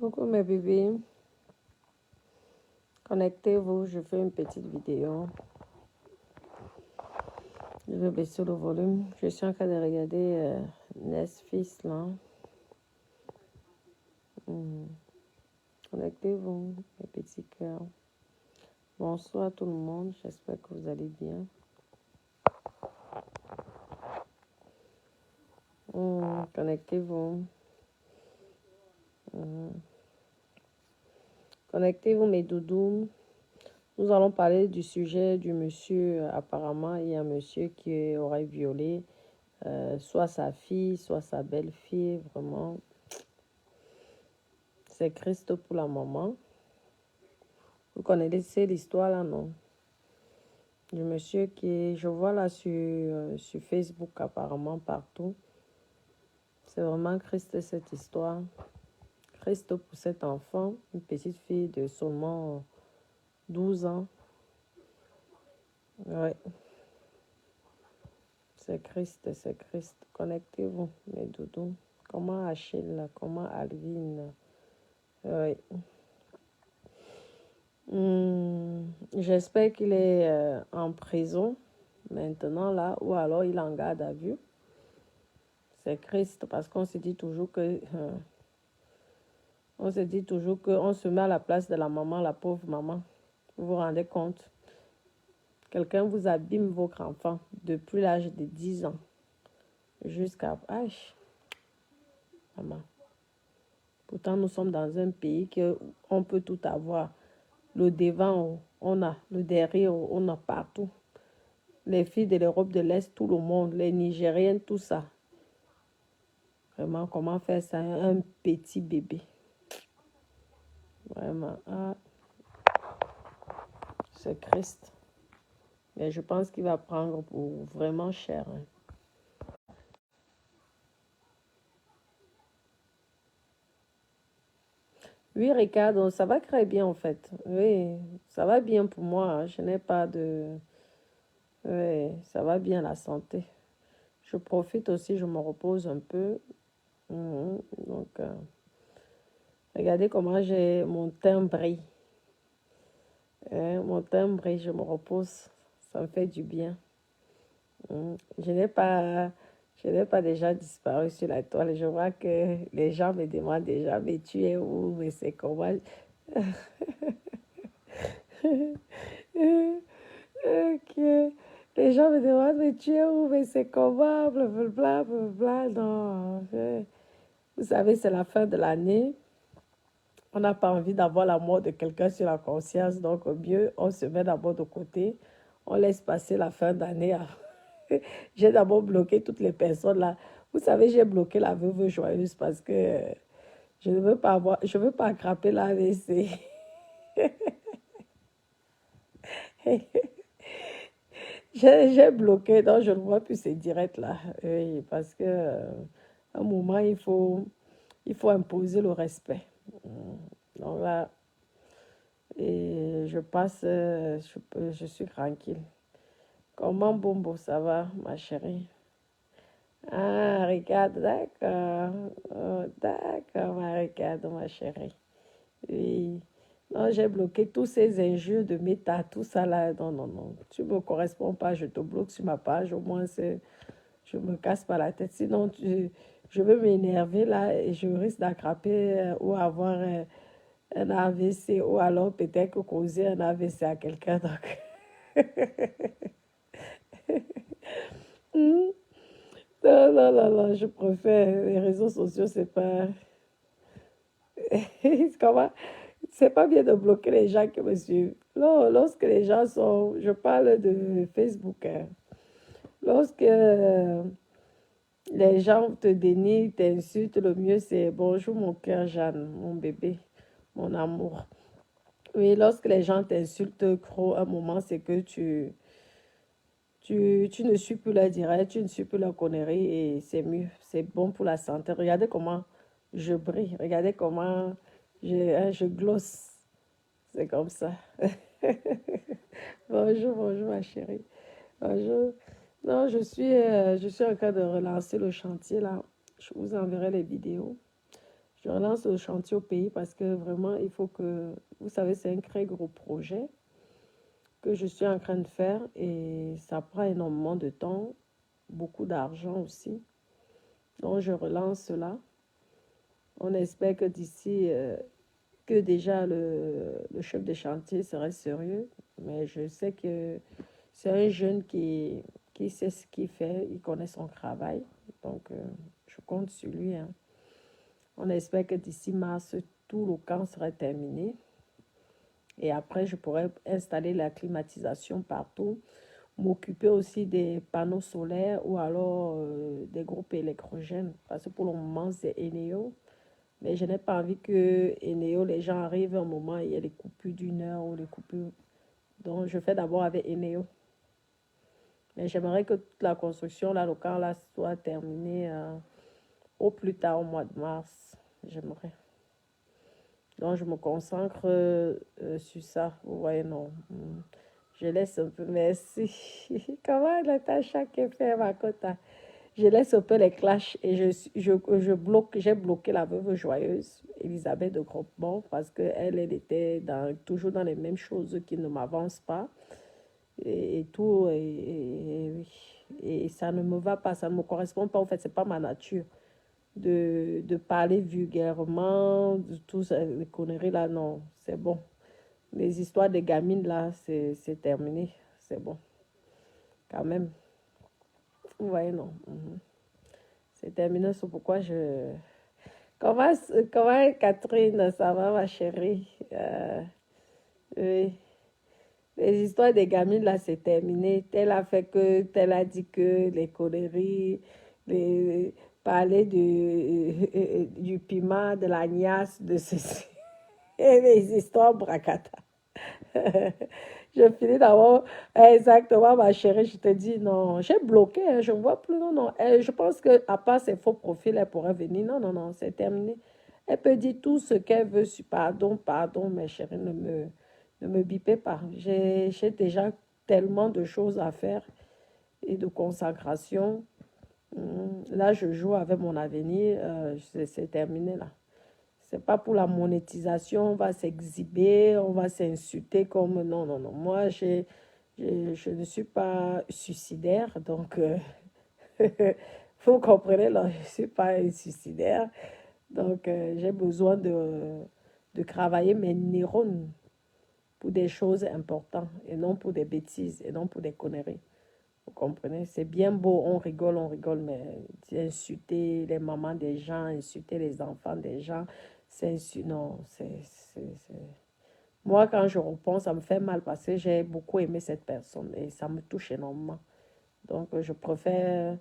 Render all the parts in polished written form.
Coucou mes bébés, connectez-vous, je fais une petite vidéo. Je vais baisser le volume. Je suis en train de regarder Netflix là. Connectez-vous, mes petits cœurs. Bonsoir tout le monde, j'espère que vous allez bien. Connectez-vous. Connectez-vous mes doudous. Nous allons parler du sujet du monsieur. Apparemment, il y a un monsieur qui aurait violé soit sa fille, soit sa belle-fille. Vraiment, c'est Christ pour la maman. Vous connaissez l'histoire là, non? Du monsieur qui, je vois là sur Facebook apparemment partout. C'est vraiment Christ cette histoire. Christ pour cet enfant, une petite fille de seulement 12 ans. Ouais. C'est Christ, c'est Christ. Connectez-vous, mes doudous. Comment Achille, comment Alvin. Oui. J'espère qu'il est en prison maintenant là, ou alors il est en garde à vue. C'est Christ, parce qu'on se dit toujours que on se met à la place de la maman, la pauvre maman. Vous vous rendez compte? Quelqu'un vous abîme votre enfant depuis l'âge de 10 ans jusqu'à maman. Pourtant, nous sommes dans un pays où on peut tout avoir. Le devant, on a. Le derrière, on a partout. Les filles de l'Europe de l'Est, tout le monde. Les Nigériennes, tout ça. Vraiment, comment faire ça? Un petit bébé. Vraiment. C'est Christ. Mais je pense qu'il va prendre pour vraiment cher. Oui, Ricardo, ça va très bien en fait. Oui, ça va bien pour moi. Je n'ai pas de... Oui, ça va bien la santé. Je profite aussi, je me repose un peu. Donc, regardez comment j'ai mon teint brille. Mon teint brille, je me repose. Ça me fait du bien. Je n'ai pas déjà disparu sur la toile. Je vois que les gens me demandent déjà, mais tu es où? Mais c'est comment? Ok. Les gens me demandent, mais tu es où? Mais c'est comment? Blablabla, blablabla. Non. Vous savez, c'est la fin de l'année. On n'a pas envie d'avoir la mort de quelqu'un sur la conscience. Donc, au mieux, on se met d'abord de côté. On laisse passer la fin d'année. J'ai d'abord bloqué toutes les personnes là. Vous savez, j'ai bloqué la veuve joyeuse parce que je ne veux pas avoir, je veux pas attraper la AVC. J'ai bloqué, donc je ne vois plus ces directs là. Oui, parce que à un moment, il faut imposer le respect. Donc là, et je passe, je suis tranquille. Comment Bombo, ça va, ma chérie? Ah, regarde, d'accord. Oh, d'accord, regarde, ma chérie. Oui. Non, j'ai bloqué tous ces injures de méta, tout ça là. Non, non, non. Tu ne me corresponds pas, je te bloque sur ma page. Au moins, je ne me casse pas la tête. Sinon, je veux m'énerver là et je risque d'attraper ou avoir un AVC ou alors peut-être causer un AVC à quelqu'un. Donc... Non, non, non, non, je préfère les réseaux sociaux, c'est pas... Comment? C'est pas bien de bloquer les gens qui me suivent. Non, lorsque les gens sont... Je parle de Facebook. Lorsque les gens te dénigrent, t'insultent, le mieux c'est bonjour mon cœur, Jeanne, mon bébé, mon amour. Oui, lorsque les gens t'insultent, gros, un moment, c'est que tu ne suis plus la direct, tu ne suis plus la connerie et c'est mieux, c'est bon pour la santé. Regardez comment je brille, regardez comment je glosse. C'est comme ça. Bonjour, bonjour ma chérie. Bonjour. Non, je suis en train de relancer le chantier là. Je vous enverrai les vidéos. Je relance le chantier au pays parce que vraiment, il faut que... Vous savez, c'est un très gros projet que je suis en train de faire et ça prend énormément de temps, beaucoup d'argent aussi. Donc, je relance cela. On espère que d'ici, que déjà le chef de chantier serait sérieux, mais je sais que c'est un jeune qui sait ce qu'il fait, il connaît son travail, donc je compte sur lui, hein. On espère que d'ici mars, tout le camp sera terminé et après, je pourrai installer la climatisation partout, m'occuper aussi des panneaux solaires ou alors des groupes électrogènes, parce que pour le moment, c'est Eneo. Mais je n'ai pas envie que Eneo, les gens arrivent à un moment, il y a des coupures d'1 heure ou des coupures. Donc, je fais d'abord avec Eneo. Mais j'aimerais que toute la construction, là, le camp, là, soit terminée au plus tard au mois de mars. J'aimerais. Donc, je me concentre sur ça. Vous voyez, non. Je laisse un peu. Merci. Comment la tâche qui fait ma cota? Je laisse un peu les clashs et j'ai bloqué la veuve joyeuse, Elisabeth de Grobon, parce qu'elle était toujours dans les mêmes choses qui ne m'avancent pas et tout. Et ça ne me va pas, ça ne me correspond pas. En fait, c'est pas ma nature de parler vulgairement, de tout ça, les conneries là, non, c'est bon. Les histoires des gamines là, c'est terminé, c'est bon, quand même. Vous voyez, non. C'est terminé, c'est pourquoi je... Comment Catherine, ça va ma chérie? Oui. Les histoires des gamines, là, c'est terminé. Tel a fait que, tel a dit que, les conneries, les, parler du piment, de l'agnace, de ceci. Et les histoires bracata. Je finis d'abord, exactement, ma chérie, je te dis, non, j'ai bloqué, hein, je ne vois plus, non, non. Je pense qu'à part ces faux profils, elle pourrait venir. Non, non, non, c'est terminé. Elle peut dire tout ce qu'elle veut. Pardon, pardon, mes chéris, ne me bipez pas. J'ai déjà tellement de choses à faire et de consacration. Là, je joue avec mon avenir. C'est terminé, là. C'est pas pour la monétisation, on va s'exhiber, on va s'insulter comme... Non, non, non. Moi, je ne suis pas suicidaire, donc... vous comprenez, là, je ne suis pas un suicidaire. Donc, j'ai besoin de travailler mes neurones pour des choses importantes et non pour des bêtises et non pour des conneries. Vous comprenez? C'est bien beau, on rigole, mais insulter les mamans des gens, insulter les enfants des gens, non, Moi, quand je repense, ça me fait mal parce que j'ai beaucoup aimé cette personne et ça me touche énormément. Donc, je préfère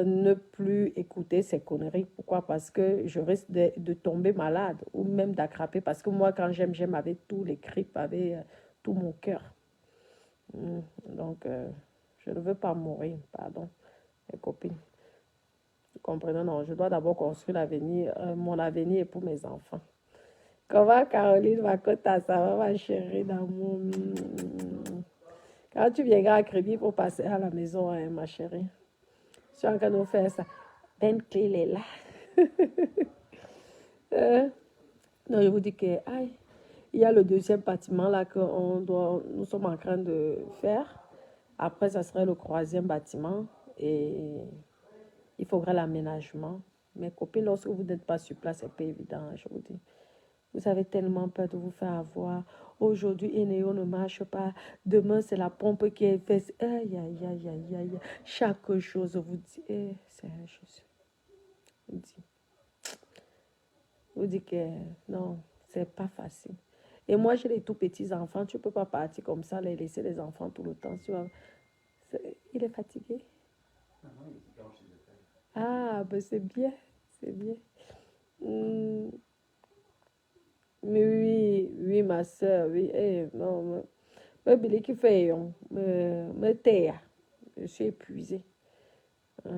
ne plus écouter ces conneries. Pourquoi? Parce que je risque de tomber malade ou même d'attraper. Parce que moi, quand j'aime avec tous les tripes, avec tout mon cœur. Donc, je ne veux pas mourir, pardon, mes copines. Vous comprenez? Non, je dois d'abord construire l'avenir, mon avenir pour mes enfants. Comment Caroline Makota, ça va ma chérie d'amour? Quand tu viendras à Crédit pour passer à la maison, hein, ma chérie. Je suis en train de faire ça. Ben Clé, il est là. Non, je vous dis que, aïe, il y a le deuxième bâtiment là que nous sommes en train de faire. Après, ça serait le troisième bâtiment et il faudrait l'aménagement. Mes copines, lorsque vous n'êtes pas sur place, c'est pas évident, je vous dis. Vous avez tellement peur de vous faire avoir. Aujourd'hui, Eneo ne marche pas. Demain, c'est la pompe qui est faite. Aïe, aïe, aïe, aïe, aïe. Chaque chose vous dit. C'est injuste. Vous dit que non, c'est pas facile. Et moi, j'ai les tout petits enfants. Tu ne peux pas partir comme ça, les laisser les enfants tout le temps. Il est fatigué. Ah, ben c'est bien. C'est bien. Hmm, mais oui, oui, ma soeur, oui. Non, mais Billy qui fait, me taire. Je suis épuisée.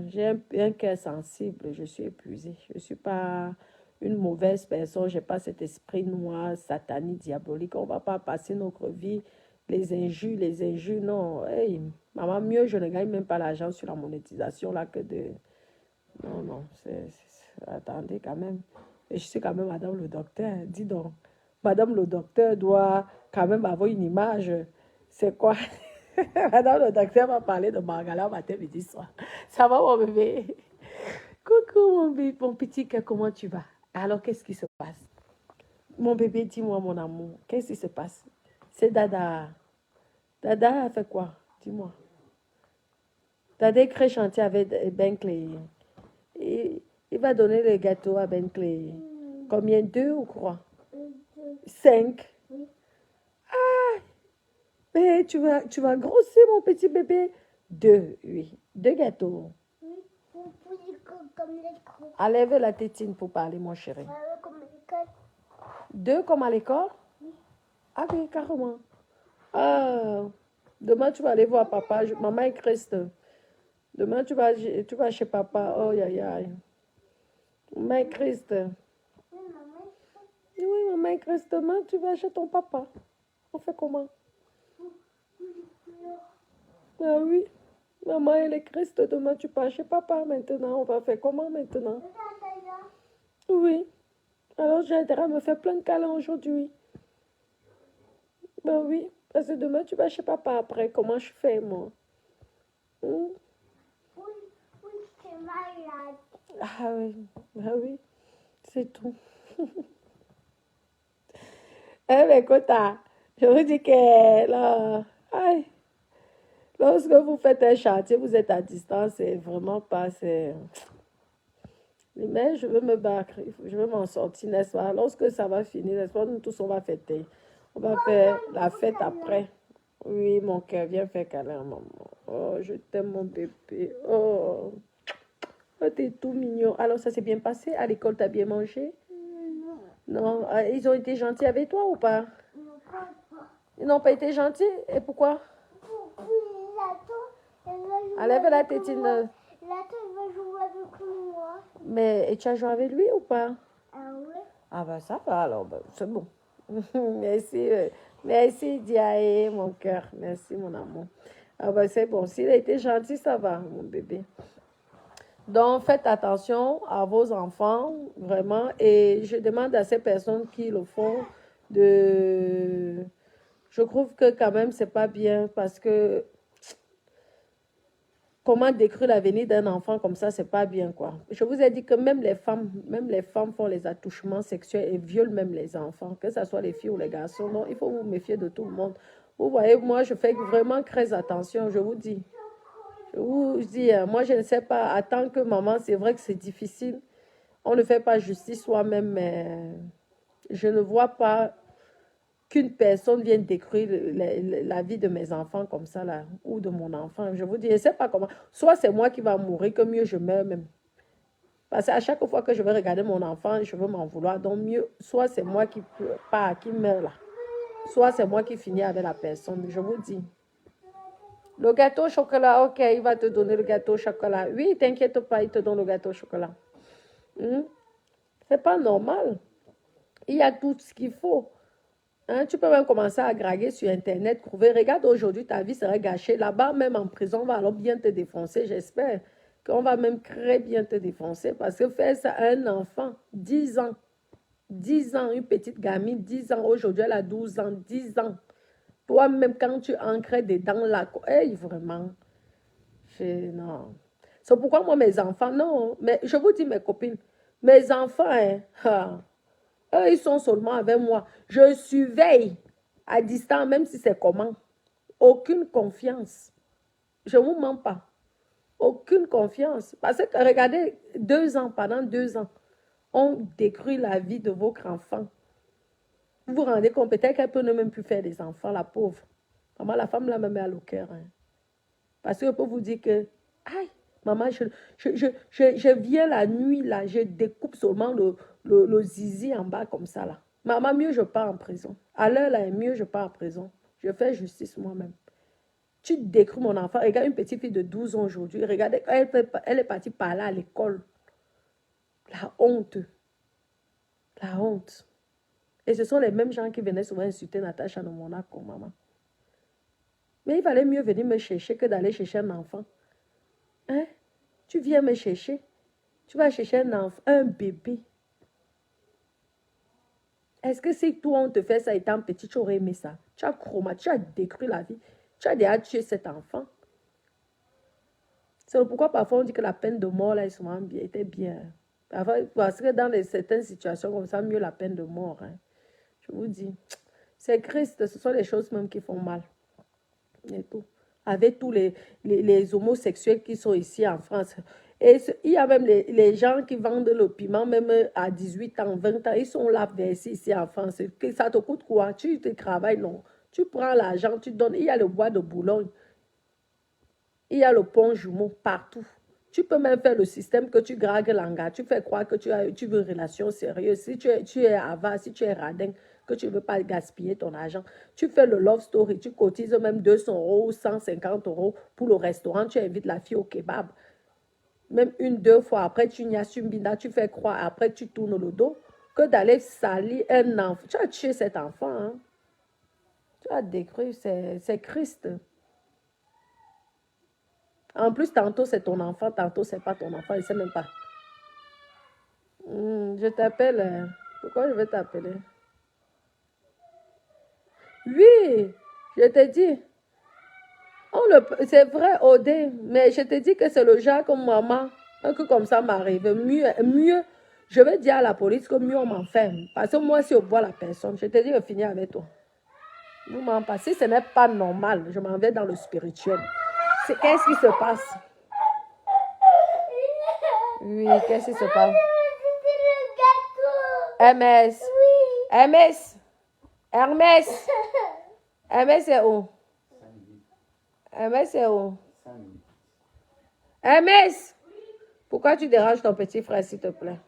J'ai un cœur sensible, je suis épuisée. Je ne suis pas une mauvaise personne, je n'ai pas cet esprit noir, satanique, diabolique. On ne va pas passer notre vie, les injures, non. Hey, maman, mieux, je ne gagne même pas l'argent sur la monétisation là que de... Non, non, non. Attendez quand même. Et je suis quand même madame le docteur. Dis donc, madame le docteur doit quand même avoir une image. C'est quoi? Madame le docteur va parler de Margala matin, midi, soir. Ça va, mon bébé? Coucou, mon bébé, mon petit cœur, comment tu vas? Alors, qu'est-ce qui se passe? Mon bébé, dis-moi, mon amour, qu'est-ce qui se passe? C'est Dada. Dada a fait quoi? Dis-moi. Dada est très gentil avec Benkley. Il, il va donner le gâteau à Benkley. Combien? 2 ou quoi? 5. Mais tu vas grossir, mon petit bébé. 2, oui. 2 gâteaux. Enlève la tétine pour parler, mon chéri. 2 comme à l'école? Ah oui, carrément. Ah, demain tu vas aller voir papa. Maman est Christ. Demain tu vas chez papa. Oh, aïe, aïe. Maman est Christ. Oui, maman est Christ. Demain tu vas chez ton papa. On fait comment? Ah oui. Maman, elle est Christ. Demain tu pars chez papa. Maintenant, on va faire comment maintenant? Oui. Alors j'ai intérêt à me faire plein de câlins aujourd'hui. Ben oui. Parce que demain tu vas chez papa après. Comment je fais, moi? Hmm? Ah oui. Ah oui. C'est tout. Eh bien, écoute, je vous dis que là, aïe, lorsque vous faites un chantier, vous êtes à distance, c'est vraiment pas, mais je veux me battre, je veux m'en sortir, n'est-ce pas? Lorsque ça va finir, n'est-ce pas? Nous tous, on va fêter. On va faire la fête après. Oui, mon cœur, viens faire câlin, maman. Oh, je t'aime, mon bébé. Oh, oh t'es tout mignon. Alors, ça s'est bien passé? À l'école, t'as bien mangé? Non. Ils ont été gentils avec toi ou pas? Ils n'ont pas été gentils? Et pourquoi? Enlève la tétine. Lato, il va jouer avec moi. Mais et tu as joué avec lui ou pas? Ah oui? Ah bah ça va alors, bah, c'est bon. Merci, merci Diaye, mon cœur. Merci mon amour. Ah bah c'est bon, s'il a été gentil, ça va, mon bébé. Donc faites attention à vos enfants, vraiment. Et je demande à ces personnes qui le font de... Je trouve que quand même, c'est pas bien parce que comment décrire l'avenir d'un enfant comme ça, c'est pas bien, quoi. Je vous ai dit que même les femmes font les attouchements sexuels et violent même les enfants, que ce soit les filles ou les garçons. Donc, il faut vous méfier de tout le monde. Vous voyez, moi, je fais vraiment très attention, je vous dis. Je vous dis, moi, je ne sais pas, en tant que maman, c'est vrai que c'est difficile. On ne fait pas justice soi-même, mais je ne vois pas qu'une personne vienne détruire la vie de mes enfants comme ça, là, ou de mon enfant. Je vous dis, je ne sais pas comment. Soit c'est moi qui va mourir, que mieux je meurs même. Parce qu'à chaque fois que je vais regarder mon enfant, je veux m'en vouloir. Donc mieux, soit c'est moi qui pars, qui meurt là. Soit c'est moi qui finis avec la personne. Je vous dis. Le gâteau au chocolat, ok, il va te donner le gâteau au chocolat. Oui, t'inquiète pas, il te donne le gâteau au chocolat. C'est pas normal. Il y a tout ce qu'il faut. Hein, tu peux même commencer à draguer sur Internet, trouver. Regarde, aujourd'hui, ta vie serait gâchée. Là-bas, même en prison, on va alors bien te défoncer. J'espère qu'on va même très bien te défoncer. Parce que faire ça à un enfant, 10 ans, 10 ans, une petite gamine, 10 ans, aujourd'hui, elle a 12 ans, 10 ans. Toi-même, quand tu ancres dedans la... Hey, vraiment, non. C'est pourquoi moi, mes enfants, non. Mais je vous dis, mes copines, mes enfants, hein, eux, ils sont seulement avec moi. Je surveille à distance, même si c'est comment. Aucune confiance. Je ne vous mens pas. Aucune confiance. Parce que regardez, 2 ans, pendant 2 ans, on détruit la vie de votre enfant. Vous vous rendez compte, peut-être qu'elle peut ne même plus faire des enfants, la pauvre. Maman, la femme là me met à le cœur. Hein. Parce que je peux vous dire que, aïe, maman, je viens la nuit, là, je découpe seulement le zizi en bas comme ça, là. Maman, mieux je pars en prison. À l'heure, là, mieux je pars en prison. Je fais justice moi-même. Tu décris mon enfant. Regarde une petite fille de 12 ans aujourd'hui. Regardez, elle est partie parler à l'école. La honte. La honte. Et ce sont les mêmes gens qui venaient souvent insulter Natacha dans mon acte, maman. Mais il valait mieux venir me chercher que d'aller chercher un enfant. Hein? Tu viens me chercher. Tu vas chercher un enfant, un bébé. Est-ce que si toi, on te fait ça étant petit, tu aurais aimé ça? Tu as tu as détruit la vie. Tu as déjà tué cet enfant. C'est pourquoi parfois on dit que la peine de mort, là, est souvent bien, était bien. Parfois, parce que dans certaines situations comme ça, mieux la peine de mort. Hein. Je vous dis, c'est Christ, ce sont les choses même qui font mal. Et tout. Avec tous les homosexuels qui sont ici en France. Et il y a même les gens qui vendent le piment, même à 18 ans, 20 ans, ils sont là versés ici en France. Ça te coûte quoi? Tu te travailles, non. Tu prends l'argent, tu donnes. Il y a le bois de Boulogne. Il y a le pont jumeau partout. Tu peux même faire le système que tu dragues l'anga. Tu fais croire que tu veux une relation sérieuse. Si tu es avare, si tu es radin, que tu ne veux pas gaspiller ton argent. Tu fais le love story. Tu cotises même 200 € ou 150 € pour le restaurant. Tu invites la fille au kebab. Même une, deux fois. Après, tu n'y assumes bina. Tu fais croire. Après, tu tournes le dos. Que d'aller salir un enfant. Tu as tué cet enfant. Hein? Tu as détruit. C'est Christ. En plus, tantôt c'est ton enfant, tantôt c'est pas ton enfant, il ne sait même pas. Je t'appelle. Pourquoi je vais t'appeler? Oui, je te dis. C'est vrai, Odé, mais je te dis que c'est le genre comme maman, que comme ça m'arrive. Mieux, je vais dire à la police que mieux on m'enferme. Parce que moi, si on voit la personne, je te dis, je finis avec toi. Vous m'en passez, si ce n'est pas normal, je m'en vais dans le spirituel. Qu'est-ce qui se passe? Oui, qu'est-ce qui se passe? Hermès. Oui. Hermès. Hermès. Hermès est où? Hermès est où? Hermès. Pourquoi tu déranges ton petit frère, s'il te plaît?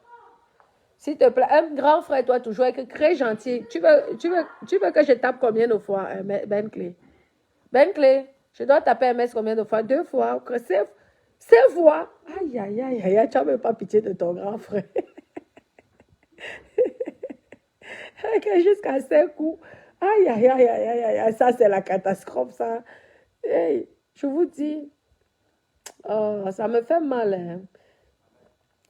S'il te plaît, un grand frère, toi, toujours, être très gentil. Tu veux que je tape combien de fois, Bentley? Bentley, je dois taper Hermès combien de fois? 2 fois. 5 fois. Aïe, aïe, aïe, aïe, tu n'as même pas pitié de ton grand frère. Jusqu'à 5 coups. Aïe, aïe, aïe, aïe, aïe, aïe, ça c'est la catastrophe, ça. Hey, je vous dis, oh, ça me fait mal. Hein.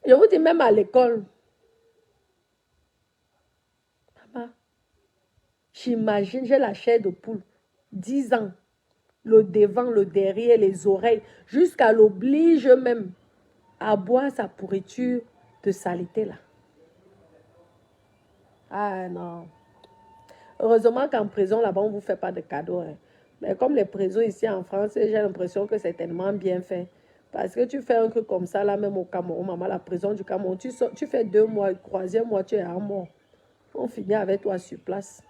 Je vous dis, même à l'école, maman, j'imagine, j'ai la chair de poule, 10 ans, le devant, le derrière, les oreilles, jusqu'à l'oblige même à boire sa pourriture de saleté là. Ah non. Heureusement qu'en prison, là-bas, on ne vous fait pas de cadeaux. Hein. Mais comme les prisons ici en France, j'ai l'impression que c'est tellement bien fait. Parce que tu fais un truc comme ça, là, même au Cameroun, maman, la prison du Cameroun, tu fais 2 mois, le 3e mois, tu es à mort. On finit avec toi sur place.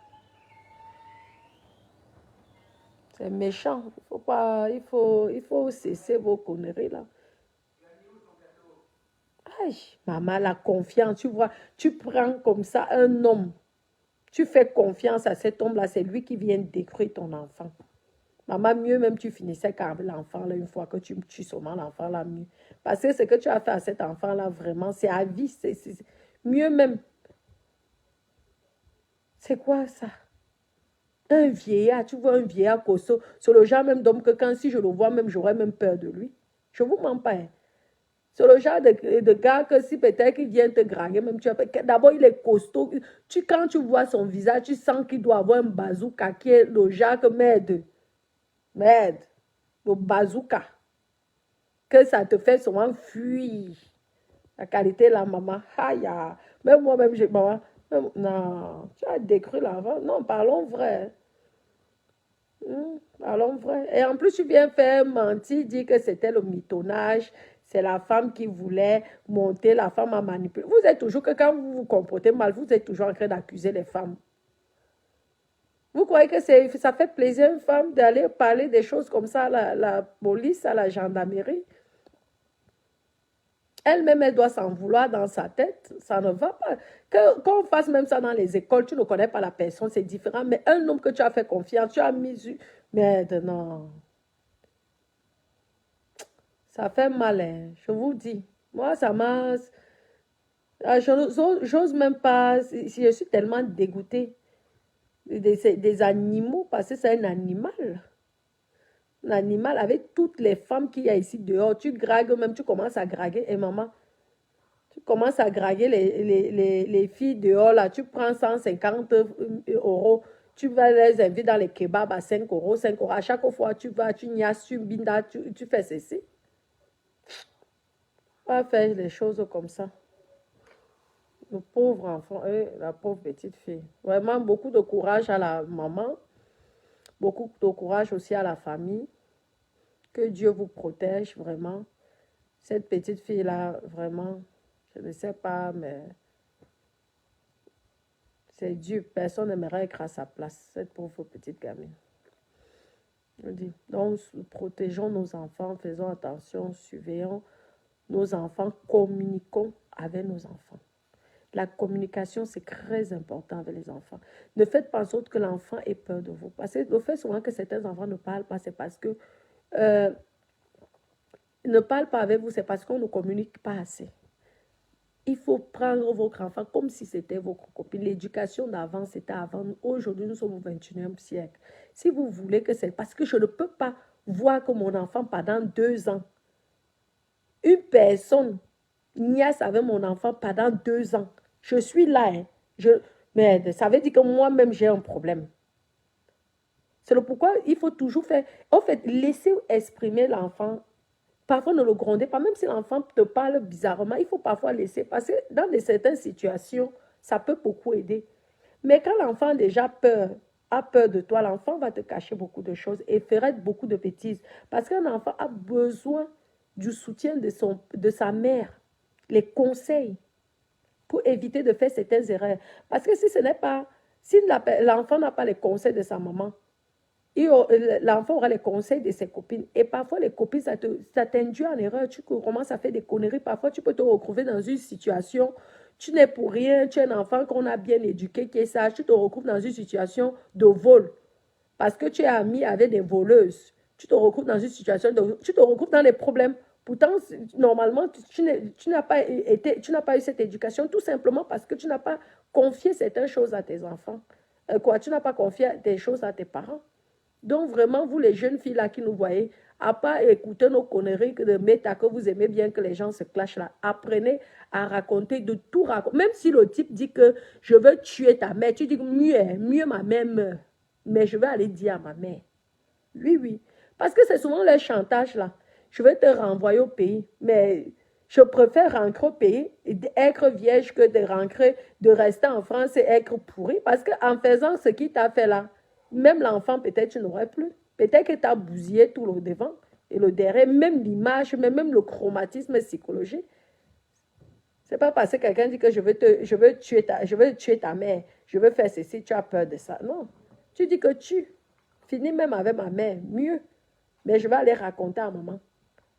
C'est méchant. Il faut cesser vos conneries, là. Aïe, maman, la confiance, tu vois, tu prends comme ça un homme. Tu fais confiance à cet homme-là, c'est lui qui vient détruire ton enfant. Maman, mieux même tu finissais avec l'enfant, là, une fois que tu tues seulement l'enfant, là, mieux. Parce que ce que tu as fait à cet enfant-là, vraiment, c'est à vie. Mieux même. C'est quoi ça? Un vieillard, tu vois un vieillard costaud, c'est le genre même d'homme que quand si je le vois même, j'aurais même peur de lui. Je ne vous mens pas. Hein. C'est le genre de gars que si peut-être qu'il vient te draguer, même tu as d'abord il est costaud. Quand tu vois son visage, tu sens qu'il doit avoir un bazooka qui est le genre que merde. Merde. Le bazooka. Que ça te fait souvent fuir. La qualité de la maman. Aïe, même moi-même, j'ai maman. Non, tu as décrit l'enfant. Non, parlons vrai. Parlons vrai. Et en plus, tu viens faire mentir, dire que c'était le mitonnage. C'est la femme qui voulait monter, la femme a manipulé. Vous êtes toujours que quand vous vous comportez mal, vous êtes toujours en train d'accuser les femmes. Vous croyez que ça fait plaisir à une femme d'aller parler des choses comme ça à la police, à la gendarmerie? Elle-même, elle doit s'en vouloir dans sa tête. Ça ne va pas. Qu'on fasse même ça dans les écoles, tu ne connais pas la personne, c'est différent. Mais un homme que tu as fait confiance, tu as mis... Mais non. Ça fait mal, hein. Je vous dis. Moi, ça m'a... J'ose même pas... Je suis tellement dégoûtée des animaux parce que c'est un animal. Un animal avec toutes les femmes qu'il y a ici dehors. Tu gragues même, tu commences à graguer. Et maman... commences à draguer les filles dehors, là, tu prends 150 euros, tu vas les inviter dans les kebabs à 5 euros, 5 euros. À chaque fois, tu vas, tu niasses, tu bindas, tu fais ceci. On va faire les choses comme ça. Le pauvre enfant, la pauvre petite fille. Vraiment, beaucoup de courage à la maman, beaucoup de courage aussi à la famille. Que Dieu vous protège, vraiment. Cette petite fille-là, vraiment, je ne sais pas, mais c'est dur. Personne n'aimerait être à sa place, cette pauvre petite gamine. Je dis, donc, protégeons nos enfants, faisons attention, surveillons nos enfants, communiquons avec nos enfants. La communication, c'est très important avec les enfants. Ne faites pas en sorte que l'enfant ait peur de vous. Parce que le fait souvent que certains enfants ne parlent pas, c'est parce que ne parlent pas avec vous, c'est parce qu'on ne communique pas assez. Il faut prendre votre enfant comme si c'était votre copine. L'éducation d'avant, c'était avant. Aujourd'hui, nous sommes au 21e siècle. Si vous voulez que c'est... Parce que je ne peux pas voir que mon enfant, pendant 2 ans, une personne niaise avec mon enfant pendant 2 ans. Je suis là. Hein. Mais ça veut dire que moi-même, j'ai un problème. C'est le pourquoi il faut toujours faire... En fait, laisser exprimer l'enfant. Parfois, ne le grondez pas. Même si l'enfant te parle bizarrement, il faut parfois laisser. Parce que dans certaines situations, ça peut beaucoup aider. Mais quand l'enfant a déjà a peur de toi, l'enfant va te cacher beaucoup de choses et fera beaucoup de bêtises. Parce qu'un enfant a besoin du soutien de sa mère, les conseils, pour éviter de faire certaines erreurs. Parce que si l'enfant n'a pas les conseils de sa maman, l'enfant aura les conseils de ses copines. Et parfois, les copines, ça t'induit en erreur. Tu commences à faire des conneries. Parfois, tu peux te retrouver dans une situation, tu n'es pour rien, tu es un enfant qu'on a bien éduqué, qui est sage, tu te retrouves dans une situation de vol. Parce que tu es ami avec des voleuses. Tu te retrouves dans une situation tu te retrouves dans les problèmes. Pourtant, normalement, tu n'as pas eu cette éducation tout simplement parce que tu n'as pas confié certaines choses à tes enfants. Tu n'as pas confié des choses à tes parents. Donc, vraiment, vous, les jeunes filles là qui nous voyez, à pas écouter nos conneries de méta que vous aimez bien que les gens se clashent là, apprenez à raconter, de tout raconter. Même si le type dit que je veux tuer ta mère, tu dis mieux ma mère meurt. Mais je vais aller dire à ma mère. Oui, oui. Parce que c'est souvent le chantage là. Je vais te renvoyer au pays. Mais je préfère rentrer au pays, être vierge que de rester en France et être pourri. Parce qu'en faisant ce qu'il t'a fait là, même l'enfant, peut-être, tu n'aurais plus. Peut-être que tu as bousillé tout le devant et le derrière, même l'image, même le chromatisme psychologique. C'est pas parce que quelqu'un dit que je veux tuer ta mère, je veux faire ceci, tu as peur de ça. Non. Tu dis que tu finis même avec ma mère, mieux. Mais je vais aller raconter à maman.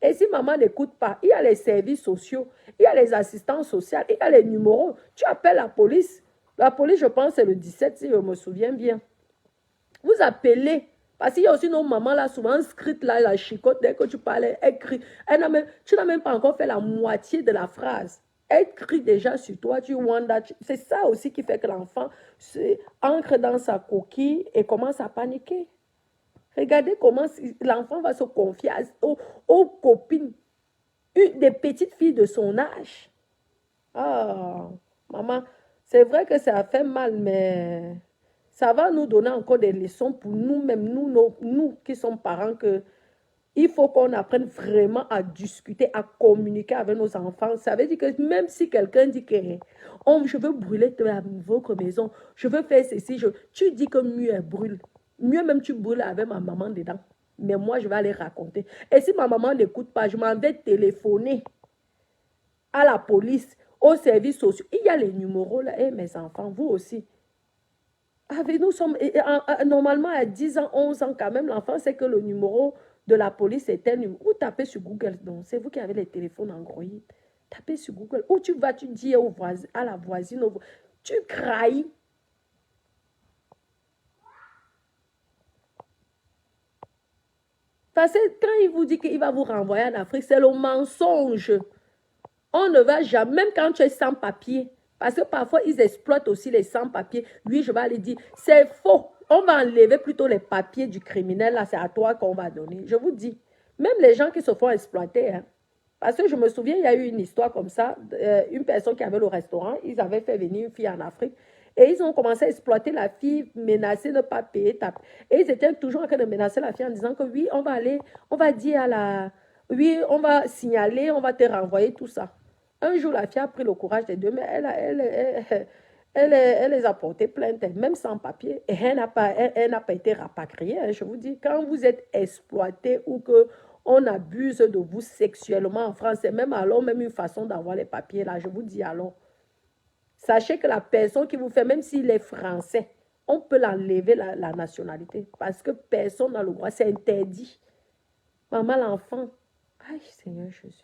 Et si maman n'écoute pas, il y a les services sociaux, il y a les assistants sociaux, il y a les numéros. Tu appelles la police. La police, je pense, c'est le 17, si je me souviens bien. Vous appelez. Parce qu'il y a aussi nos mamans là, souvent inscrites là, la chicote, dès que tu parles, elle crie. Tu n'as même pas encore fait la moitié de la phrase. Elle crie déjà sur toi, tu wonder. C'est ça aussi qui fait que l'enfant ancre dans sa coquille et commence à paniquer. Regardez comment l'enfant va se confier aux copines, des petites filles de son âge. Ah, maman, c'est vrai que ça fait mal, mais ça va nous donner encore des leçons pour nous-mêmes, nous qui sommes parents, que il faut qu'on apprenne vraiment à discuter, à communiquer avec nos enfants. Ça veut dire que même si quelqu'un dit que je veux brûler votre maison, je veux faire ceci, tu dis que mieux brûle. Mieux même tu brûles avec ma maman dedans. Mais moi, je vais aller raconter. Et si ma maman n'écoute pas, je m'en vais téléphoner à la police, aux services sociaux. Il y a les numéros là. Et mes enfants, vous aussi. Nous sommes normalement à 10 ans, 11 ans quand même, l'enfant sait que le numéro de la police est tel numéro. Ou tapez sur Google, donc c'est vous qui avez les téléphones Android. Tapez sur Google. Ou tu vas, tu dis à la voisine, tu crailles. Parce que quand il vous dit qu'il va vous renvoyer en Afrique, c'est le mensonge. On ne va jamais, même quand tu es sans papier, parce que parfois ils exploitent aussi les sans-papiers. Lui, je vais aller dire, c'est faux. On va enlever plutôt les papiers du criminel, là, c'est à toi qu'on va donner. Je vous dis, même les gens qui se font exploiter, hein, Parce que je me souviens, il y a eu une histoire comme ça, une personne qui avait le restaurant, ils avaient fait venir une fille en Afrique et ils ont commencé à exploiter la fille, menacer de ne pas payer. Et ils étaient toujours en train de menacer la fille en disant que oui, on va aller, on va dire à la... Oui, on va signaler, on va te renvoyer, tout ça. Un jour, la fille a pris le courage des deux, mais elle les a portés plainte, même sans papier. Et elle n'a pas été rapatriée. Hein, je vous dis, quand vous êtes exploité ou que on abuse de vous sexuellement en France, c'est même alors même une façon d'avoir les papiers là, je vous dis alors. Sachez que la personne qui vous fait, même s'il est français, on peut l'enlever la nationalité parce que personne n'a le droit, c'est interdit. Maman, l'enfant, aïe Seigneur Jésus,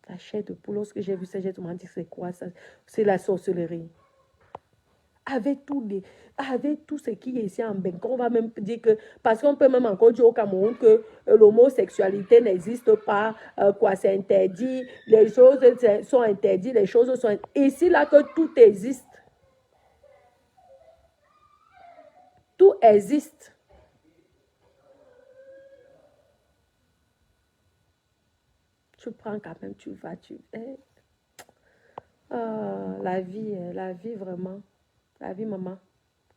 la chair de poule, lorsque j'ai vu ça, j'ai demandé c'est quoi ça? C'est la sorcellerie. Avec tout ce qui est ici en Bangkok, on va même dire que, parce qu'on peut même encore dire au Cameroun que l'homosexualité n'existe pas, quoi, c'est interdit, les choses sont interdites, les choses sont... Ici, là, que tout existe. Tout existe. Tu prends quand même, tu vas, tu... Ah, la vie vraiment. La vie, maman.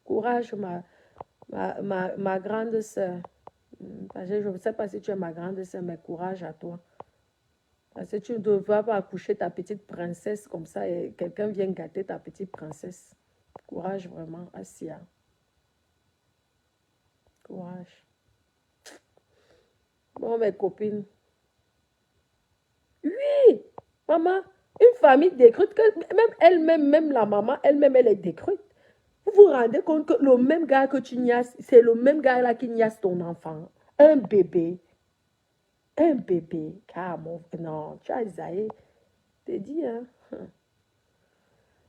Courage, ma grande soeur. Je ne sais pas si tu es ma grande soeur, mais courage à toi. Parce que tu ne vas pas accoucher ta petite princesse comme ça et quelqu'un vient gâter ta petite princesse. Courage vraiment, Asia. Courage. Bon, mes copines. Oui, maman, une famille détruite, que même elle-même, même la maman, elle-même, elle est détruite. Vous vous rendez compte que le même gars que tu niasses, c'est le même gars là qui niasse ton enfant. Un bébé. Un bébé. Car non, tu as Isaïe. T'es dit, hein.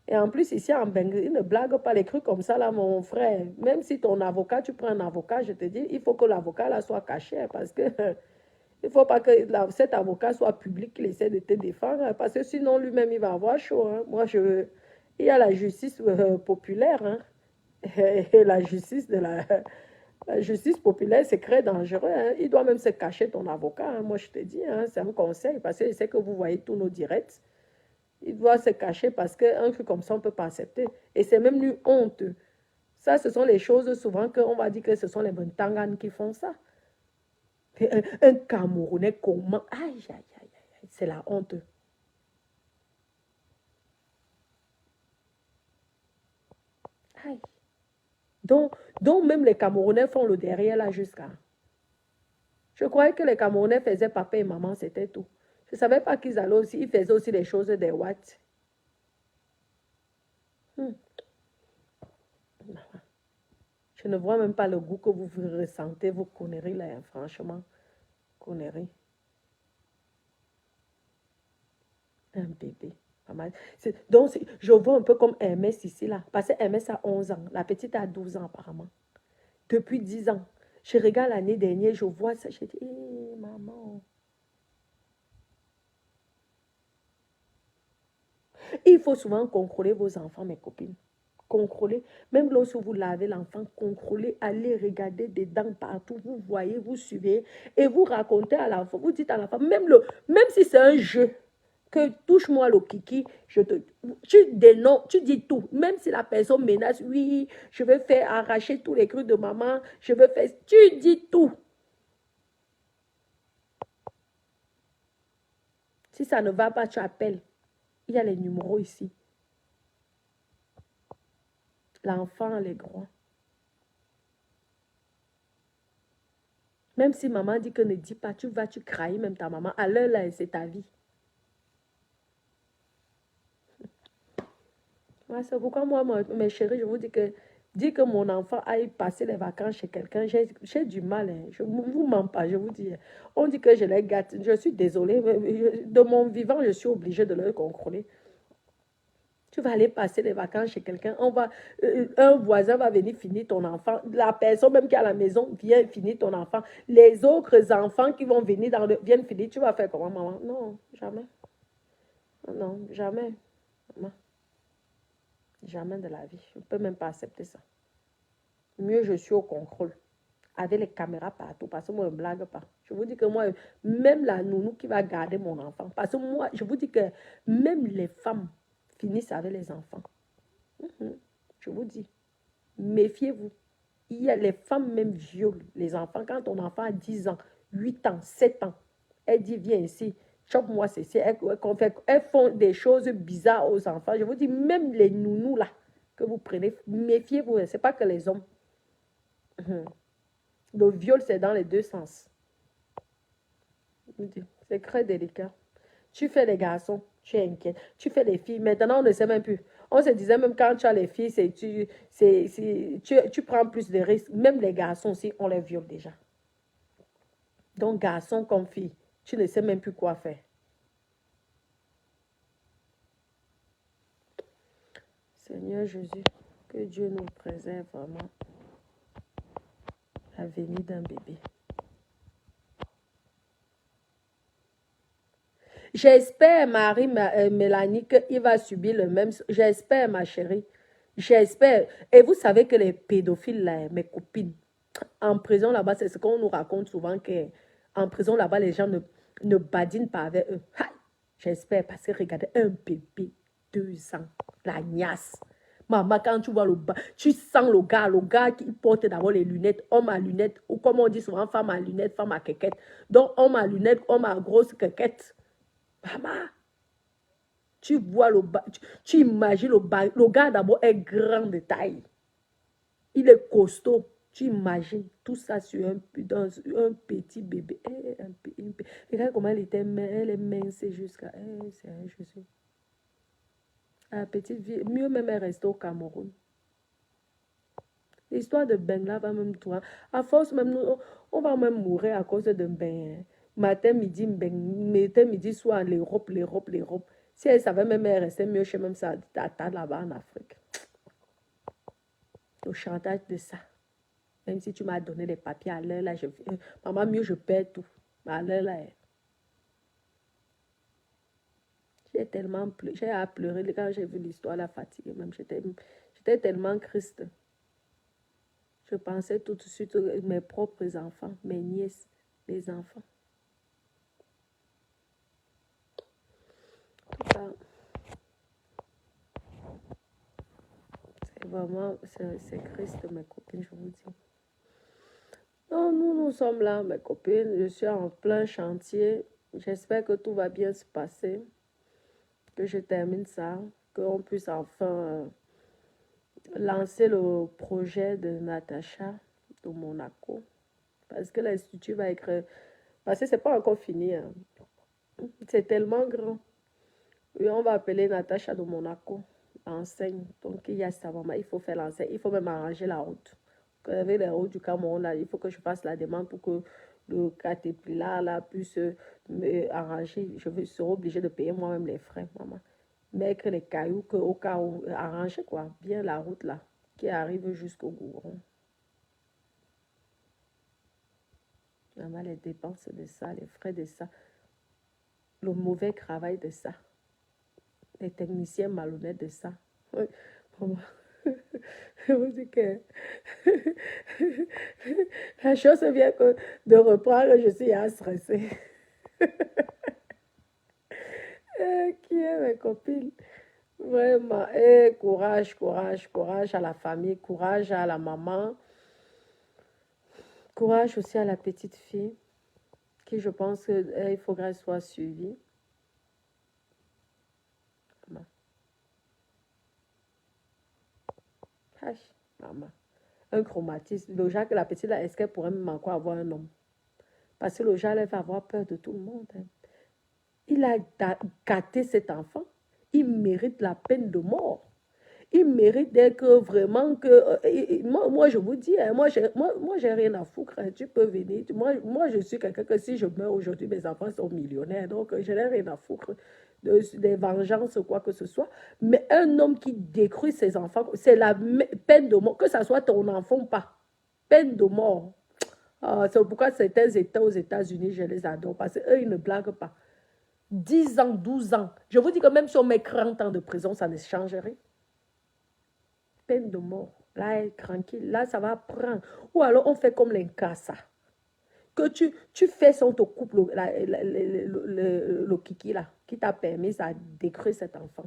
Et en plus, ici en Bengale, ne blague pas les trucs comme ça, là, mon frère. Même si ton avocat, tu prends un avocat, je te dis, il faut que l'avocat, là, soit caché, parce que il ne faut pas que cet avocat soit public, qu'il essaie de te défendre, parce que sinon, lui-même, il va avoir chaud. Hein. Moi, il y a la justice populaire, hein. Et la justice la justice populaire, c'est très dangereux. Hein. Il doit même se cacher ton avocat. Hein. Moi, je te dis, hein, c'est un conseil, parce que je sais que vous voyez tous nos directs. Il doit se cacher parce qu'un truc comme ça, on ne peut pas accepter. Et c'est même une honte. Ça, ce sont les choses souvent qu'on va dire que ce sont les Bantangans qui font ça. Un Camerounais, comment? Aïe, aïe, aïe, aïe, c'est la honte. Aïe. Donc même les Camerounais font le derrière là jusqu'à. Je croyais que les Camerounais faisaient papa et maman, c'était tout. Je ne savais pas qu'ils allaient aussi, ils faisaient aussi les choses des Watts. Je ne vois même pas le goût que vous ressentez, vos conneries là, hein, franchement. Conneries. Un bébé. Donc, je vois un peu comme Hermès ici, là. Parce que Hermès a 11 ans. La petite a 12 ans, apparemment. Depuis 10 ans. Je regarde l'année dernière, je vois ça. Je dis, hé, maman. Il faut souvent contrôler vos enfants, mes copines. Contrôler. Même lorsque vous lavez l'enfant, contrôlez. Allez regarder des dents partout. Vous voyez, vous suivez. Et vous racontez à l'enfant. Vous dites à l'enfant, même si c'est un jeu, que touche-moi le kiki, tu dénonces, tu dis tout. Même si la personne menace, oui, je vais faire arracher tous les crues de maman, je vais faire, tu dis tout. Si ça ne va pas, tu appelles. Il y a les numéros ici. L'enfant, les grands. Même si maman dit que ne dis pas, tu trahis même ta maman. À l'heure là, c'est ta vie. Ouais, c'est pourquoi moi, mes chéris, je vous dis que mon enfant aille passer les vacances chez quelqu'un, j'ai du mal. Hein. Je ne vous mens pas, je vous dis. On dit que je les gâte. Je suis désolée. De mon vivant, je suis obligée de le contrôler. Tu vas aller passer les vacances chez quelqu'un. Un voisin va venir finir ton enfant. La personne même qui est à la maison vient finir ton enfant. Les autres enfants qui vont venir viennent finir. Tu vas faire comment, maman? Non, jamais. Non, jamais. Maman. Jamais de la vie. Je ne peux même pas accepter ça. Mieux, je suis au contrôle. avec les caméras partout, parce que moi, je ne blague pas. Je vous dis que moi, même la nounou qui va garder mon enfant, parce que moi, je vous dis que même les femmes finissent avec les enfants. Je vous dis, méfiez-vous. Il y a les femmes même violent les enfants. Quand ton enfant a 10 ans, 8 ans, 7 ans, elle dit, viens ici, chope-moi ceci. Elles font des choses bizarres aux enfants. Je vous dis, même les nounous là, que vous prenez, méfiez-vous. Ce n'est pas que les hommes. Le viol, c'est dans les deux sens. C'est très délicat. Tu fais les garçons, tu es inquiète. Tu fais les filles, maintenant on ne sait même plus. On se disait même quand tu as les filles, tu prends plus de risques. Même les garçons aussi, on les viole déjà. Donc garçon comme fille, tu ne sais même plus quoi faire. Seigneur Jésus, que Dieu nous préserve vraiment la venue d'un bébé. J'espère, Mélanie, qu'il va subir le même. J'espère, ma chérie. J'espère. Et vous savez que les pédophiles, là, mes copines, en prison là-bas, c'est ce qu'on nous raconte souvent, qu'en prison là-bas, les gens ne badinent pas avec eux. J'espère, parce que regardez, un bébé, 2 ans, la gnasse. Maman, quand tu vois tu sens le gars qui porte d'abord les lunettes, homme à lunettes, ou comme on dit souvent, femme à lunettes, femme à quéquette. Donc, homme à lunettes, homme à grosse quéquette. Maman, tu vois tu imagines le gars d'abord est grand de taille. Il est costaud. Tu imagines tout ça dans un petit bébé. Regarde comment elle est mince jusqu'à... c'est un Jésus. La petite vie, mieux même elle reste au Cameroun. L'histoire de Bengla va même toi. À force même, on va même mourir à cause de Ben. Matin, midi, soir, l'Europe. Si elle savait même, elle restait mieux chez même ça, là-bas en Afrique. Le chantage de ça. Même si tu m'as donné les papiers à l'heure, là, maman, mieux je perds tout. Mais à l'heure, là, j'ai tellement pleuré. J'ai à pleurer quand j'ai vu l'histoire, la fatigue. Même j'étais tellement triste. Je pensais tout de suite à mes propres enfants, mes nièces, les enfants. Tout ça. C'est vraiment, c'est Christ, mes copines, je vous dis. Non, nous sommes là, mes copines. Je suis en plein chantier. J'espère que tout va bien se passer. Que je termine ça. Qu'on puisse enfin lancer le projet de Natacha de Monaco. Parce que l'Institut va être... Parce que ce n'est pas encore fini. Hein. C'est tellement grand. Et on va appeler Natacha de Monaco. Enseigne. Donc, il y a ça, maman. Il faut faire l'enseigne. Il faut même arranger la route. Avec les routes du Cameroun, là, il faut que je fasse la demande pour que le Caterpillar là, puisse me arranger. Je serai obligée de payer moi-même les frais, maman. Mettre les cailloux au cas où, arranger quoi, bien la route là, qui arrive jusqu'au Gouron. Maman, les dépenses de ça, les frais de ça, le mauvais travail de ça, les techniciens malhonnêtes de ça. Oui, maman. Je vous dis que la chose vient que de reprendre, je suis stressée. Qui est mes copines? Vraiment, courage à la famille, courage à la maman, courage aussi à la petite fille, qui je pense qu'il faudrait qu'elle soit suivie. Maman. Maman. Un traumatisme. Déjà que la petite, là, est-ce qu'elle pourrait même encore avoir un homme? Parce que le genre, elle va avoir peur de tout le monde. Hein. Il a gâté cet enfant. Il mérite la peine de mort. Il mérite d'être vraiment que... moi, je vous dis, hein, moi, j'ai rien à foutre. Hein, tu peux venir. Moi, je suis quelqu'un que si je meurs aujourd'hui, mes enfants sont millionnaires. Donc, je n'ai rien à foutre des vengeances ou quoi que ce soit. Mais un homme qui détruit ses enfants, c'est la peine de mort. Que ce soit ton enfant ou pas. Peine de mort. C'est pourquoi certains États aux États-Unis, je les adore. Parce qu'eux, ils ne blaguent pas. 10 ans, 12 ans. Je vous dis que même si on met 40 ans de prison, ça ne changerait. Peine de mort. Là, elle est tranquille. Là, ça va prendre. Ou alors, on fait comme les Nkassa. Que tu fais son te coupe le kiki là, qui t'a permis à détruire cet enfant.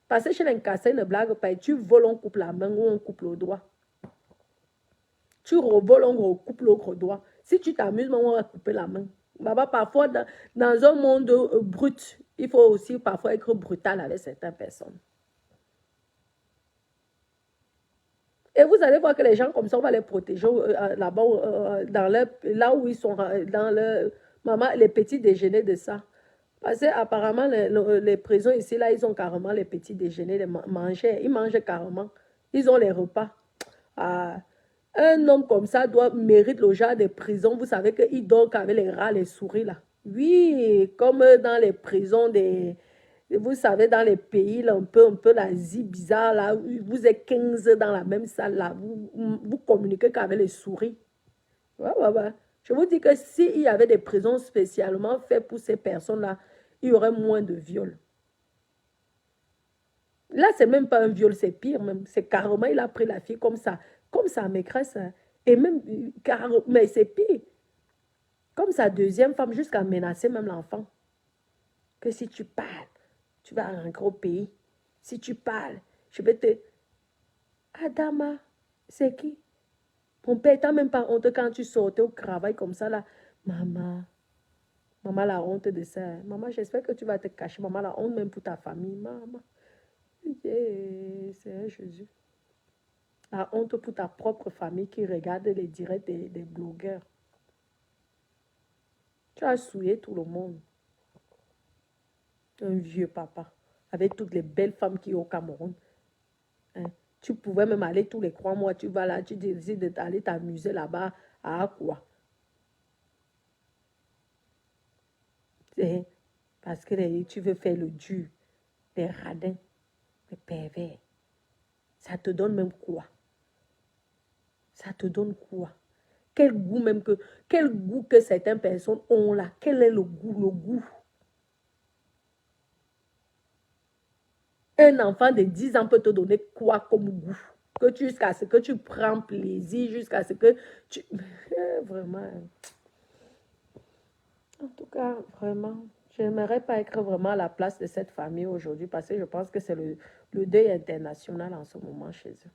Parce que chez les Nkassa, ils ne blague pas. Tu voles, on coupe la main ou on coupe le doigt. Tu revoles, on recoupe l'autre doigt. Si tu t'amuses, on va couper la main. Parfois, dans un monde brut, il faut aussi parfois être brutal avec certaines personnes. Et vous allez voir que les gens comme ça, on va les protéger là-bas, là où ils sont, dans le, maman, les petits déjeuners de ça. Parce que apparemment, les prisons ici, là, ils ont carrément les petits déjeuners, ils mangent carrément. Ils ont les repas. Ah, un homme comme ça mérite le genre des prisons. Vous savez qu'il dort avec les rats, les souris, là. Oui, comme dans les prisons vous savez, dans les pays, là, un peu l'Asie bizarre, là, vous êtes 15 dans la même salle, là, vous communiquez qu'avec les souris. Ouais, ouais, ouais. Je vous dis que s'il y avait des prisons spécialement faites pour ces personnes-là, il y aurait moins de viols. Là, c'est même pas un viol, c'est pire même. C'est carrément, il a pris la fille comme sa maîtresse. Et même, mais c'est pire. Comme sa deuxième femme, jusqu'à menacer même l'enfant. Que si tu parles, tu vas à un gros pays. Si tu parles, je vais te... Adama, c'est qui? Mon père, t'as même pas honte quand tu sortais au travail comme ça, là. Maman, maman, la honte de ça. Maman, j'espère que tu vas te cacher. Maman, la honte même pour ta famille. Maman, c'est Jésus. La honte pour ta propre famille qui regarde les directs des blogueurs. Tu as souillé tout le monde. Un vieux papa, avec toutes les belles femmes qui sont au Cameroun. Hein? Tu pouvais même aller tous les 3 mois, tu vas là, tu décides d'aller t'amuser là-bas à quoi? Parce que tu veux faire le dur, les radins, les pervers. Ça te donne même quoi? Ça te donne quoi? Quel goût que certaines personnes ont là? Quel est le goût? Un enfant de 10 ans peut te donner quoi comme goût? Jusqu'à ce que tu prends plaisir, jusqu'à ce que tu... Vraiment. En tout cas, vraiment, je n'aimerais pas être vraiment à la place de cette famille aujourd'hui parce que je pense que c'est le deuil international en ce moment chez eux.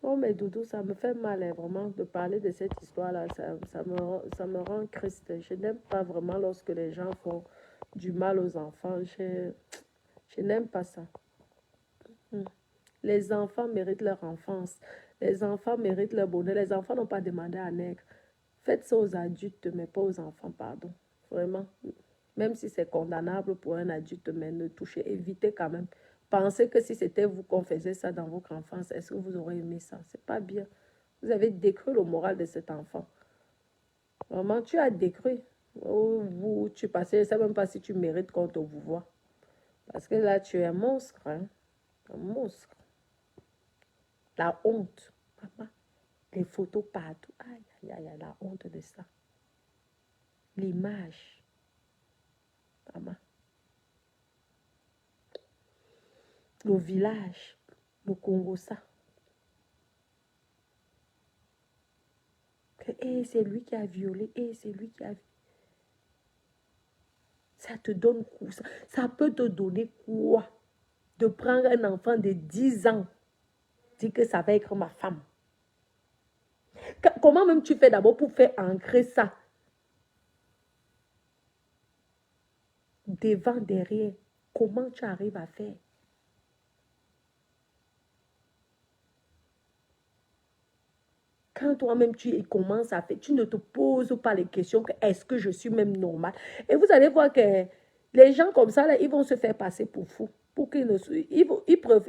Oh, mais Doudou, ça me fait mal hein, vraiment de parler de cette histoire-là. Ça me rend triste. Je n'aime pas vraiment lorsque les gens font du mal aux enfants. Je n'aime pas ça. Les enfants méritent leur enfance. Les enfants méritent leur bonheur. Les enfants n'ont pas demandé à naître. Faites ça aux adultes, mais pas aux enfants, pardon. Vraiment. Même si c'est condamnable pour un adulte, mais ne touchez, évitez quand même. Pensez que si c'était vous qu'on faisait ça dans votre enfance, est-ce que vous aurez aimé ça? C'est pas bien. Vous avez détruit le moral de cet enfant. Vraiment, tu as détruit. Tu passais, je ne sais même pas si tu mérites qu'on te vous voit. Parce que là, tu es un monstre. Hein? Un monstre. La honte. Maman. Les photos partout. Aïe, aïe, aïe, la honte de ça. L'image. Maman. Le village. Le Congo, ça. C'est lui qui a violé. C'est lui qui a... Ça te donne quoi? Ça peut te donner quoi? De prendre un enfant de 10 ans. Dire que ça va être ma femme. Comment même tu fais d'abord pour faire ancrer ça? Devant, derrière. Comment tu arrives à faire? Quand toi-même tu commences à faire, tu ne te poses pas les questions que est-ce que je suis même normal? Et vous allez voir que les gens comme ça, là, ils vont se faire passer pour fous. Pour qu'ils ne,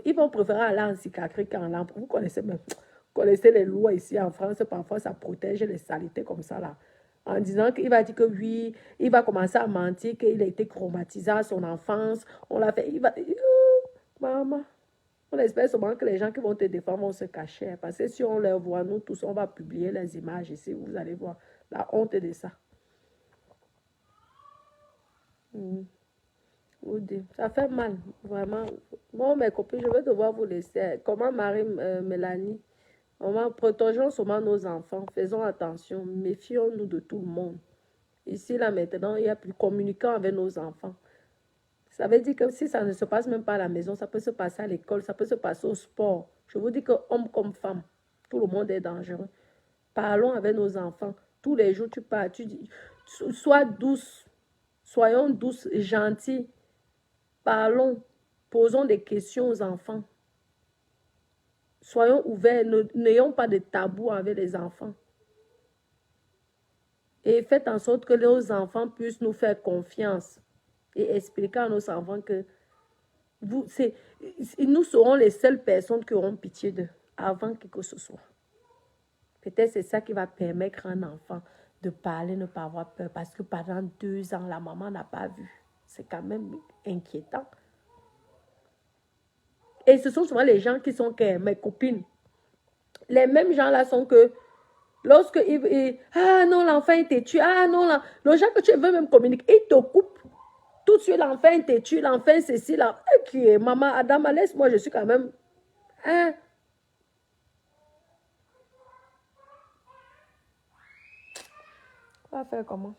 ils vont préférer aller en psychiatrie qu'en lampe. Vous connaissez même, vous connaissez les lois ici en France, parfois ça protège les saletés comme ça là. En disant qu'il va dire que oui, il va commencer à mentir, qu'il a été traumatisé à son enfance. On l'a fait, il va... Maman. On espère seulement que les gens qui vont te défendre vont se cacher. Parce que si on les voit, nous tous, on va publier les images ici. Vous allez voir la honte de ça. Vous dites, ça fait mal, vraiment. Moi, mes copines, je vais devoir vous laisser. Comment Marie, Mélanie? Protégeons seulement nos enfants. Faisons attention. Méfions-nous de tout le monde. Ici, là, maintenant, il y a plus communiquant avec nos enfants. Ça veut dire que si ça ne se passe même pas à la maison, ça peut se passer à l'école, ça peut se passer au sport. Je vous dis que homme comme femme, tout le monde est dangereux. Parlons avec nos enfants. Tous les jours, tu parles, tu dis, sois douce, soyons douces, gentils. Parlons, posons des questions aux enfants. Soyons ouverts, n'ayons pas de tabou avec les enfants. Et faites en sorte que nos enfants puissent nous faire confiance et expliquer à nos enfants que nous serons les seules personnes qui auront pitié d'eux avant que ce soit. Peut-être c'est ça qui va permettre à un enfant de parler, ne pas avoir peur. Parce que pendant 2 ans, la maman n'a pas vu. C'est quand même inquiétant. Et ce sont souvent les gens qui sont que mes copines. Les mêmes gens-là sont que lorsque ah non, l'enfant est têtu. Ah non, le gens que tu veux même communiquer, ils te coupent. Tout de suite, l'enfant est têtu, l'enfant ceci, là. Qui maman, Adam, laisse-moi, je suis quand même. Hein? On va faire comment?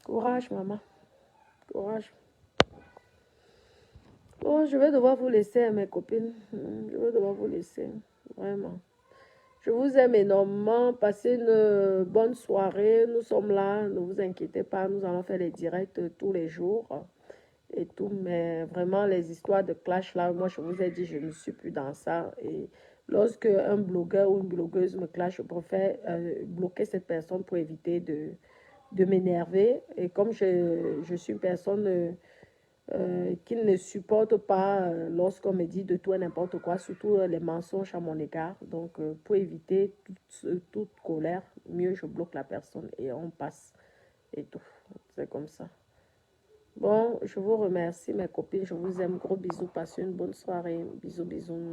Courage, maman. Courage. Bon, je vais devoir vous laisser, mes copines. Je vais devoir vous laisser. Vraiment. Je vous aime énormément. Passez une bonne soirée. Nous sommes là. Ne vous inquiétez pas. Nous allons faire les directs tous les jours. Et tout. Mais vraiment, les histoires de clash, là, moi, je vous ai dit, je ne suis plus dans ça. Et lorsque un blogueur ou une blogueuse me clash, je préfère bloquer cette personne pour éviter de m'énerver. Et comme je suis une personne qui ne supporte pas lorsqu'on me dit de tout et n'importe quoi, surtout les mensonges à mon égard. Donc, pour éviter toute colère, mieux je bloque la personne et on passe et tout. C'est comme ça. Bon, je vous remercie, mes copines. Je vous aime. Gros bisous. Passez une bonne soirée. Bisous, bisous.